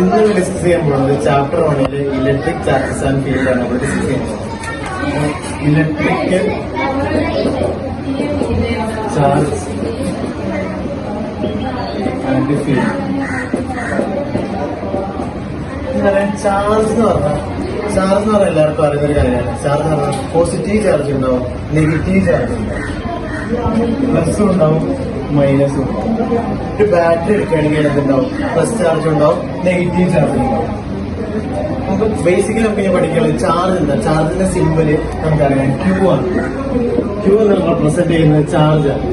ഇന്ന് ഡിസ്കസ് ചെയ്യാൻ പോകുന്നത് chapter 1 electric charges and field ആണ് നമ്മൾ ഡിസ്കസ് ചെയ്യുന്നത്. Electrical charge and field. Charge എന്ന് പറഞ്ഞാൽ എല്ലാവർക്കും അറിയുന്നൊരു കാര്യമാണ്. ചാർജ് എന്ന് പറഞ്ഞാൽ പോസിറ്റീവ് ചാർജ് ഉണ്ടാവും, നെഗറ്റീവ് ചാർജ് ഉണ്ടാവും, പ്ലസും ഉണ്ടാവും, മൈനസും ഉണ്ടാവും. ഒരു ബാറ്ററി എടുക്കുകയാണെങ്കിൽ എന്തുണ്ടാവും? പ്ലസ് ചാർജ് ഉണ്ടാവും, നെഗറ്റീവ് ചാർജ് ഉണ്ടാവും. നമുക്ക് ബേസിക്കലി നമുക്ക് ഇനി പഠിക്കുന്നത് ചാർജ് എന്താ. ചാർജിന്റെ സിമ്പിള് നമുക്കറിയാം, ക്യൂ ആണ്. ക്യൂ എന്ന് റെപ്രസെന്റ് ചെയ്യുന്നത് ചാർജ് ആണ്.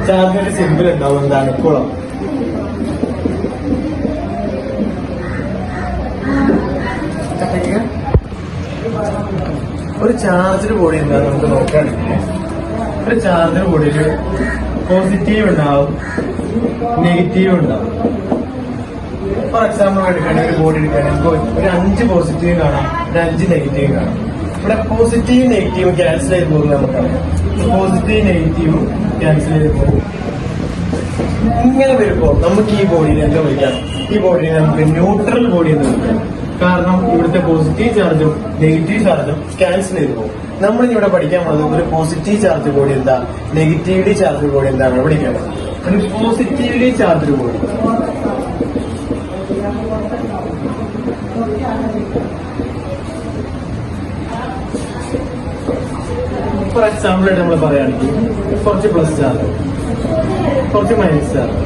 ചാർജിന്റെ സിമ്പിൾ ഉണ്ടാവും എന്താണ്? കുളം. ഒരു ചാർജർ ബോഡി എന്താ നമുക്ക് നോക്കുകയാണെങ്കിൽ, ഒരു ചാർജർ ബോഡിയിൽ പോസിറ്റീവ് ഉണ്ടാവും, നെഗറ്റീവ് ഉണ്ടാവും. ഫോർ എക്സാമ്പിൾ എടുക്കുകയാണെങ്കിൽ ഒരു ബോഡി എടുക്കുകയാണെങ്കിൽ ഒരു 5 പോസിറ്റീവ് കാണാം, ഒരു 5 നെഗറ്റീവ് കാണാം. ഇവിടെ പോസിറ്റീവ് നെഗറ്റീവ് ക്യാൻസൽ ചെയ്ത് പോകുന്നത് നമുക്കറിയാം. പോസിറ്റീവ് നെഗറ്റീവും ക്യാൻസൽ ചെയ്ത് പോകും. ഇങ്ങനെ വരുമ്പോൾ നമുക്ക് ഈ ബോഡിനെ എന്താ വിളിക്കാം? ഈ ബോഡിനെ നമുക്ക് ന്യൂട്രൽ ബോഡി എന്ന് വിളിക്കാം. കാരണം ഇവിടുത്തെ പോസിറ്റീവ് ചാർജും നെഗറ്റീവ് ചാർജും ക്യാൻസൽ ചെയ്ത് പോകും. നമ്മളിവിടെ പഠിക്കാൻ പോകുന്നത് ഒരു പോസിറ്റീവ് ചാർജ് ബോഡി എന്താ, നെഗറ്റീവ്ലി ചാർജ് ബോഡി എന്താണ് പഠിക്കാൻ പോകുന്നത്. ഒരു positively charge body for example ആയിട്ട് നമ്മൾ പറയുകയാണെങ്കിൽ കുറച്ച് പ്ലസ് ചാർജ്, കുറച്ച് മൈനസ് ചാർജ്.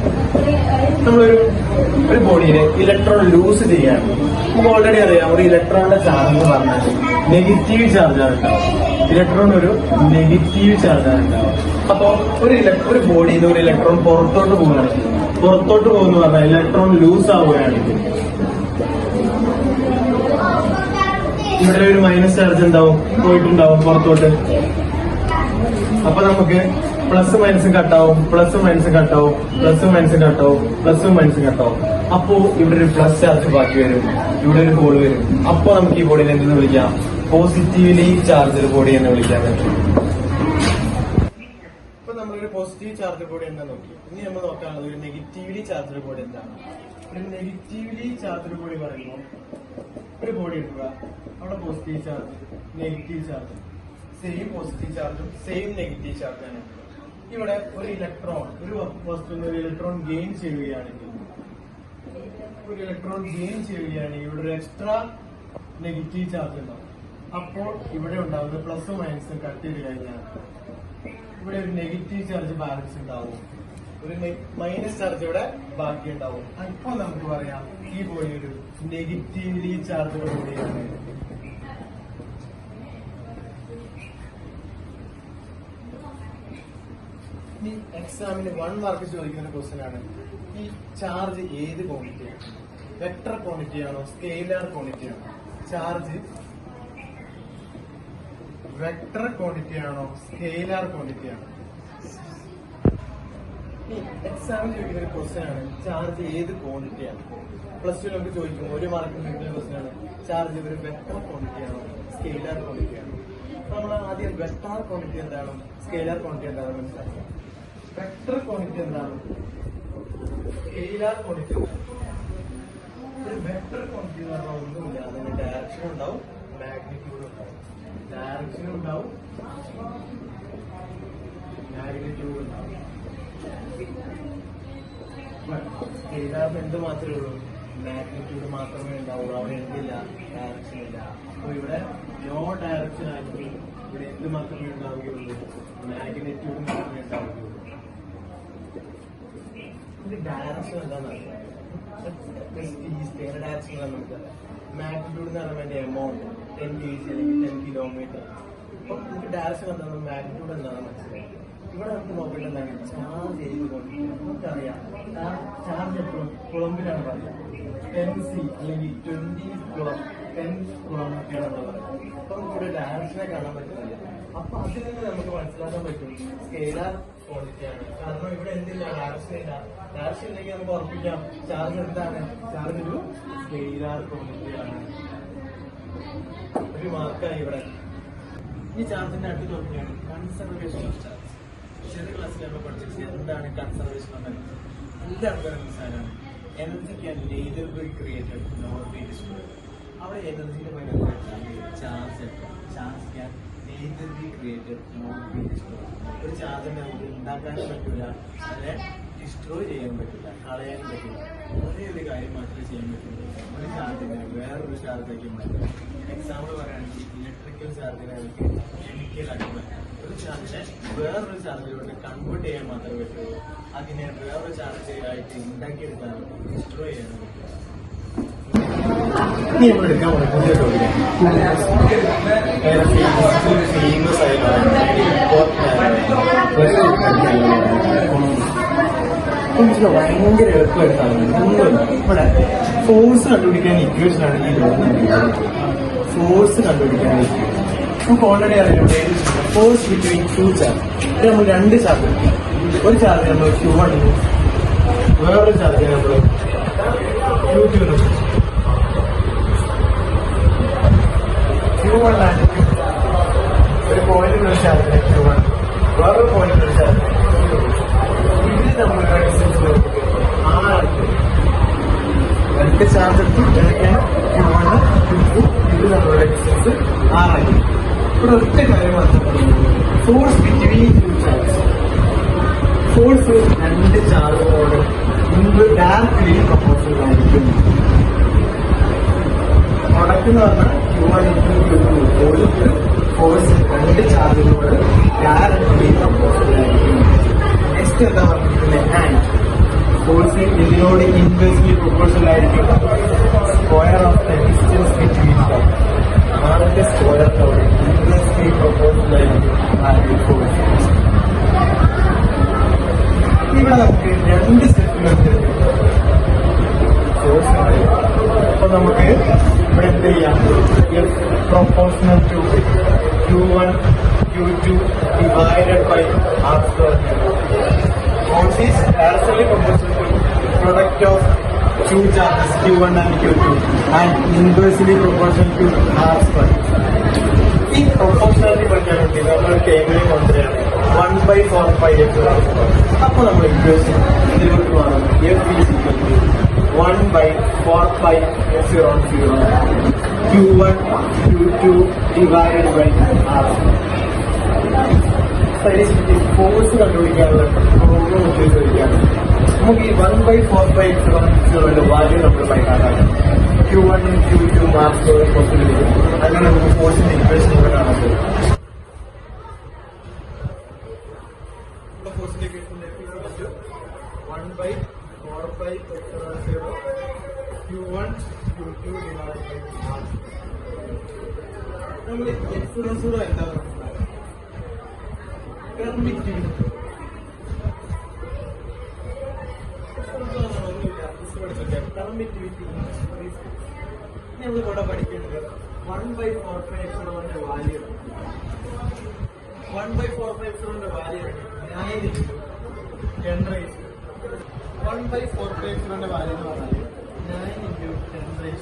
നമ്മളൊരു ബോഡിയിലെ ഇലക്ട്രോൺ ലൂസ് ചെയ്യാണ്. നമുക്ക് ഓൾറെഡി അറിയാം ഒരു ഇലക്ട്രോണിന്റെ ചാർജ് എന്ന് പറഞ്ഞാൽ നെഗറ്റീവ് ചാർജാണ് ഉണ്ടാവും. ഇലക്ട്രോൺ ഒരു നെഗറ്റീവ് ചാർജാണ് ഉണ്ടാവും. അപ്പോ ഒരു ബോഡിയിൽ നിന്ന് ഒരു ഇലക്ട്രോൺ പുറത്തോട്ട് പോകുകയാണെങ്കിൽ, പുറത്തോട്ട് പോകുന്ന പറഞ്ഞാൽ ഇലക്ട്രോൺ ലൂസ് ആവുകയാണെങ്കിൽ ഇവിടെ ഒരു മൈനസ് ചാർജ് ഉണ്ടാവും, പോയിട്ടുണ്ടാവും പുറത്തോട്ട്. അപ്പൊ നമുക്ക് പ്ലസ് മൈനസും കട്ടാവും, പ്ലസ് മൈനസും കട്ടാവും, പ്ലസ് മൈനസും കട്ടാവും, പ്ലസും മൈനസും കട്ടാവും. അപ്പോ ഇവിടെ ഒരു പ്ലസ് ചാർജ് ബാക്കി വരും, ഇവിടെ ഒരു ബോൾ വരും. അപ്പൊ നമുക്ക് ഈ ബോഡിനെ എന്തെന്ന് വിളിക്കാം? പോസിറ്റീവ്ലി ചാർജ് ബോഡി എന്ന് വിളിക്കാൻ പറ്റും. ഇപ്പൊ നമ്മളൊരു പോസിറ്റീവ് ചാർജ് ബോഡി എന്താ നോക്കി. ഇനി നമ്മൾ നോക്കാനുള്ളത് ഒരു നെഗറ്റീവ്ലി ചാർജ് ബോഡി എന്താണ്. ഒരു നെഗറ്റീവ്ലി ചാർജ് ബോഡി പറയുമ്പോൾ ഒരു ബോഡി എടുക്കുക, അവിടെ positive charge, negative charge, same positive ചാർജും സെയിം നെഗറ്റീവ് ചാർജാണ്. ഇവിടെ ഒരു ഇലക്ട്രോൺ ഒരു വസ്തുവിൽ ഒരു ഇലക്ട്രോൺ ഗെയിൻ ചെയ്യുകയാണെങ്കിൽ, ഇവിടെ ഒരു എക്സ്ട്രാ നെഗറ്റീവ് ചാർജ് ഉണ്ടാവും. അപ്പോൾ ഇവിടെ ഉണ്ടാവുന്നത് പ്ലസും മൈനസും കട്ട് ചെയ്ത് കഴിഞ്ഞാൽ ഇവിടെ ഒരു നെഗറ്റീവ് ചാർജ് ബാലൻസ് ഉണ്ടാവും, ഒരു മൈനസ് ചാർജ് ഇവിടെ ബാക്കി ഉണ്ടാവും. അപ്പോൾ നമുക്ക് പറയാം ഈ ബോഡി ഒരു നെഗറ്റീവ്ലി ചാർജ് ബോഡിയാണ്. ഈ എക്സാമിന് 1 മാർക്ക് ചോദിക്കുന്ന ക്വസ്റ്റ്യൻ ആണ്, ഈ ചാർജ് ഏത് ക്വാണ്ടിറ്റിയാണ്? വെക്ടർ ക്വാണ്ടിറ്റി ആണോ, സ്കെയിലാർ ക്വാണ്ടിറ്റി ആണോ? ചാർജ് വെക്ടർ ക്വാണ്ടിറ്റി ആണോ, സ്കെയിലാർ ക്വാണ്ടിറ്റി ആണോ? ഈ എക്സാമിന് ചോദിക്കുന്ന ഒരു ക്വസ്റ്റ്യൻ ആണ്, ചാർജ് ഏത് ക്വാണ്ടിറ്റിയാണ്? പ്ലസ് 2 നമുക്ക് ചോദിക്കും, 1 മാർക്ക് ചോദിക്കുന്ന ക്വസ്റ്റ്യൻ ആണ്, ചാർജ് ഒരു വെക്ടർ ക്വാണ്ടിറ്റി ആണോ, സ്കെയിലാർ ക്വാണ്ടിറ്റി ആണോ? നമ്മൾ ആദ്യം വെക്ടർ ക്വാണ്ടിറ്റി എന്താണ്, സ്കെയിലാർ ക്വാണ്ടിറ്റി എന്താണെന്ന് മനസ്സിലാക്കുക. വെക്ടർ ക്വാണ്ടിറ്റി എന്താണ്, സ്കെയിലാർ ക്വാണ്ടിറ്റി. ഒരു വെക്ടർ ക്വാണ്ടിറ്റി എന്ന് പറഞ്ഞാൽ ഒന്നുമില്ല, അതിന് ഡയറക്ഷൻ ഉണ്ടാവും, മാഗ്നിറ്റ്യൂഡ് ഉണ്ടാവും. ഡയറക്ഷൻ ഉണ്ടാവും, മാഗ്നിറ്റ്യൂഡ് ഉണ്ടാവും. സ്കെയിലാറിന് എന്ത് മാത്രമേ ഉള്ളൂ? മാഗ്നിറ്റ്യൂഡ് മാത്രമേ ഉണ്ടാവുള്ളൂ. അവിടെ എന്തില്ല? ഡയറക്ഷൻ ഇല്ല. അപ്പൊ ഇവിടെ നോ ഡയറക്ഷൻ ആണെങ്കിൽ ഇവിടെ എന്ത് മാത്രമേ ഉണ്ടാവുകയുള്ളൂ? മാഗ്നിറ്റ്യൂഡ് മാത്രമേ ഉണ്ടാവുകയുള്ളൂ. ഡയറക്ഷൻ എന്താണെന്ന് ഡയറക്ഷൻ നമുക്ക് മാഗ്നിറ്റ്യൂഡ് എന്ന് പറയുമ്പോൾ എമൗണ്ട് 10 kg അല്ലെങ്കിൽ 10 കിലോമീറ്റർ. അപ്പൊ നമുക്ക് ഡയറക്ഷൻ എന്താണ്, മാഗ്നിറ്റ്യൂഡ് എന്താണെന്ന് മനസ്സിലായി. ഇവിടെ നമുക്ക് നോക്കേണ്ടത് എന്താണ്? ചാർജ് ചെയ്തുകൊണ്ട് നമുക്കറിയാം ചാർജ് എപ്പോഴും കുളമ്പിലാണ് പറയുക. 10C അല്ലെങ്കിൽ 20 കുളം, 10 കുളം ഒക്കെയാണ് പറയുന്നത്. അപ്പൊ നമുക്കിവിടെ ഡയറക്ഷനെ കാണാൻ പറ്റുന്നില്ല. അപ്പൊ അതിൽ നിന്ന് നമുക്ക് മനസ്സിലാക്കാൻ പറ്റും സ്കെയിലാർ ക്വാണ്ടിറ്റിയാണ്. കാരണം ഇവിടെ എന്തില്ല? ഡയറക്ഷൻ ഇല്ല. ഡയറക്ഷൻ ഇല്ലെങ്കിൽ നമുക്ക് ഉറപ്പിക്കാം ചാർജ് എന്താണ്? ചാർജ് ഒരു സ്കെയിലാർ ക്വാണ്ടിറ്റിയാണ്. ഒരു മാർക്കായി ഇവിടെ. ഈ ചാർജിന്റെ അടുത്ത ടോപ്പിക്കാണ് കൺസർവേഷൻ ഓഫ് ചാർജ്. ചെറിയ ക്ലാസ്സിൽ നമ്മൾ പഠിച്ചത് എന്താണ് കൺസർവേഷൻ ഓഫ് എനർജി. എല്ലാവർക്കും മനസ്സിലാകാണ്. Energy can neither be created nor be destroyed. അവിടെ എനർജിയുടെ പകരം charge charge can neither be created nor be destroyed. ഒരു ചാർജിനെ നമുക്ക് ഉണ്ടാക്കാൻ പറ്റില്ല, അതിനെ ഡിസ്ട്രോയ് ചെയ്യാൻ പറ്റില്ല, കളയാനും പറ്റില്ല. ഒരേ ഒരു കാര്യം മാത്രമേ ചെയ്യാൻ പറ്റുള്ളൂ, ഒരു ചാർജിനെ വേറൊരു ചാർജാക്കി മാറ്റാം. എക്സാമ്പിൾ പറയുകയാണെങ്കിൽ ഇലക്ട്രിക്കൽ ചാർജിനെ നമുക്ക് കെമിക്കലാക്കി മാറ്റാം. ഒരു ചാർജിനെ വേറൊരു ചാർജിലോട്ട് കൺവേർട്ട് ചെയ്യാൻ മാത്രമേ പറ്റുള്ളൂ, അതിനെ വേറൊരു ചാർജ് ആയിട്ട് ഉണ്ടാക്കിയെടുക്കാനോ ഡിസ്ട്രോയ് ചെയ്യാനോ പറ്റില്ല. ഇനി നമ്മൾ എടുക്കാൻ പോകുന്ന പുതിയ ഫേമസ് ഭയങ്കര എളുപ്പമായിട്ടാണ്. ഇവിടെ ഫോഴ്സ് കണ്ടുപിടിക്കാൻ ഇക്വേഷനാണ് ഈ ഫോഴ്സ് കണ്ടുപിടിക്കാൻ നമുക്ക് ഓൾറെഡി അറിയാം. Force between two charge. ഇത് നമ്മൾ രണ്ട് ചാർജ് എടുക്കാം. ഒരു ചാർജ് നമ്മൾ Q1, വേറൊരു ചാർജ് നമ്മൾ Q2. Q1 ആണ് ഒരു പോയിന്റിലൊരു ചാർജ് Q1, വേറൊരു പോയിന്റിലൊരു ചാർജ്. ഇത് നമ്മളുടെ രണ്ട് ചാർജ് എടുത്തു എടുക്കാൻ Q1, Q2. ഇത് നമ്മളുടെ ഡിസ്റ്റൻസ് R. ഇവിടെ ഒറ്റ കാര്യം മാത്രമേ force between two charge. Force രണ്ട് ചാർജിനോട് മുമ്പ് ഡയറക്ട്ലി പ്രൊപ്പോർഷണൽ ആയിരിക്കും. പ്രൊഡക്റ്റ് എന്ന് പറഞ്ഞാൽ Q1, Q2 ഫോഴ്സ് രണ്ട് ചാർജിനോട് ഡയറക്ട്ലി പ്രൊപ്പോർഷണൽ ആയിരിക്കും. നെക്സ്റ്റ് എന്താ പറഞ്ഞിരിക്കുന്നത്? ആൻഡ് ഫോഴ്സ് ഇതിനോട് ഇൻവേഴ്സ്ലി പ്രൊപ്പോർഷണൽ ആയിരിക്കും. Square of the distance between ആറിന്റെ സ്ക്വയറിനോട് ഇൻവേഴ്സ്ലി പ്രൊപ്പോർഷണൽ ആയിരിക്കും ഫോഴ്സ്. ഇവിടെ നമുക്ക് രണ്ട് സെറ്റിലുണ്ട് ഫോഴ്സ്. അപ്പൊ നമുക്ക് ഇവിടെ എന്ത് ചെയ്യാം? Proportional to Q1, Q2 divided by R square. Force is directly proportional to product of two charges Q1 and Q2 and inversely proportional to R square. ഈ പ്രൊപ്പോർഷണാലിറ്റി പഠിക്കാൻ വേണ്ടി നമ്മൾ ടേബിളിൽ കൊണ്ടുവരികയാണ് 1/4π. അപ്പൊ നമ്മൾ ഇക്വേഷൻ ഇതിലോട്ട് വേണം. F is equal to 1/4π Q1, Q2 divided by R. Force കണ്ടുപിടിക്കാനുള്ള പ്രോബ്ലം ഉപയോഗിക്കുകയാണ്. നമുക്ക് ഈ 1/4π വാല്യൂ നമ്മൾ കണക്കാക്കാം. Q1, Q2 mark possibility. അങ്ങനെ നമുക്ക് ഫോഴ്സിന്റെ ഇക്വേഷൻ ഇവിടെ കാണാൻ പറ്റും. ഫോഴ്സിന്റെ equation 1/4π Q1, Q2 divided by R. നമ്മൾ എക്സ്പ്രസൂടെ എന്താ പെർമിറ്റിവിറ്റി. പെർമിറ്റിവിറ്റി നമ്മൾ ഇവിടെ പഠിക്കേണ്ടത് 1/4π വാല്യൂ. 1/4π വാല്യൂ 9 1/4π വാല്യൂ എന്ന് പറഞ്ഞാൽ 9 × 10⁻².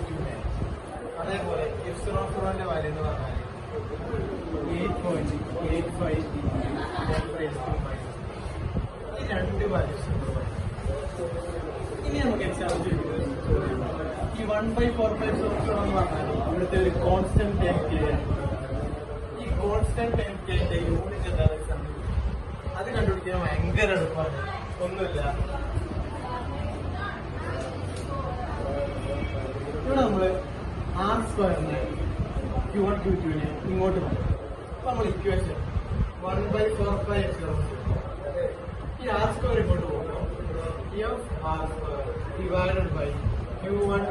അതേപോലെ എപ്സിലോൺ വാല്യൂ എന്ന് പറഞ്ഞാൽ 8.85 × 10⁻². ഈ രണ്ട് വാല്യൂസ്. ഇനി നമുക്ക് എക്സാമ്പിൾ ഈ 1/4π എന്ന് പറഞ്ഞാൽ ഇവിടുത്തെ ഒരു കോൺസ്റ്റന്റ് ടൈം K. ഈ കോൺസ്റ്റന്റ് ടൈം Kന്റെ യൂണിറ്റ് എന്താണെന്ന് അത് കണ്ടുപിടിക്കാൻ ഭയങ്കര എളുപ്പമാണ്. ഒന്നുമില്ല, ഇവിടെ നമ്മള് R സ്ക്വയറിനെ Q1, Q2 ഇങ്ങോട്ട് പോകും. അപ്പൊ നമ്മൾ ഇക്വേഷൻ 1/4π ഈ R സ്ക്വയർ ഇങ്ങോട്ട് പോകുമ്പോൾ R square divided by Q1,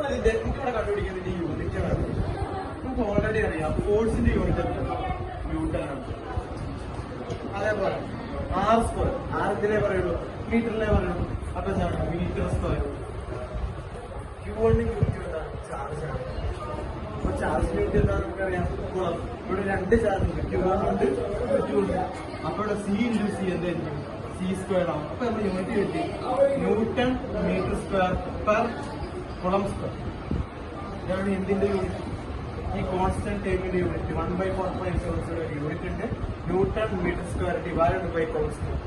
ഇതിന്റെ ഇവിടെ കണ്ടുപിടിക്കുന്നതിന്റെ യൂണിറ്റ് ആണ്. നമുക്ക് ഓൾറെഡി അറിയാം ഫോഴ്സിന്റെ യൂണിറ്റ് ന്യൂട്ടൺ ആണ്. അതേപോലെ R സ്ക്വയർ ഇതിനെ പറയുള്ളൂ, മീറ്ററിനെ പറയുള്ളൂ. അപ്പൊ എന്താണ് മീറ്റർ സ്ക്വയർ. Q1, Q2 എന്താണ്? ചാർജാണ്. അപ്പൊ ചാർജിന്റെ യൂണിറ്റ് എന്താ നമുക്കറിയാം? കുളം. ഇവിടെ രണ്ട് ചാർജ് ഉണ്ട്, Q1 ഉണ്ട്, Q2 ഉണ്ട്. അപ്പൊ ഇവിടെ C × C എന്തായിരിക്കും? C സ്ക്വയർ ആവും. അപ്പൊ നമ്മൾ യൂണിറ്റ് കിട്ടി newton metre square per coulomb square. ഇതാണ് എന്തിന്റെ യൂണിറ്റ്? ഈ കോൺസ്റ്റന്റ് ടൈമിന്റെ യൂണിറ്റ്. 1/4π യൂണിറ്റ് ഉണ്ട്, newton metre square divided by coulomb square.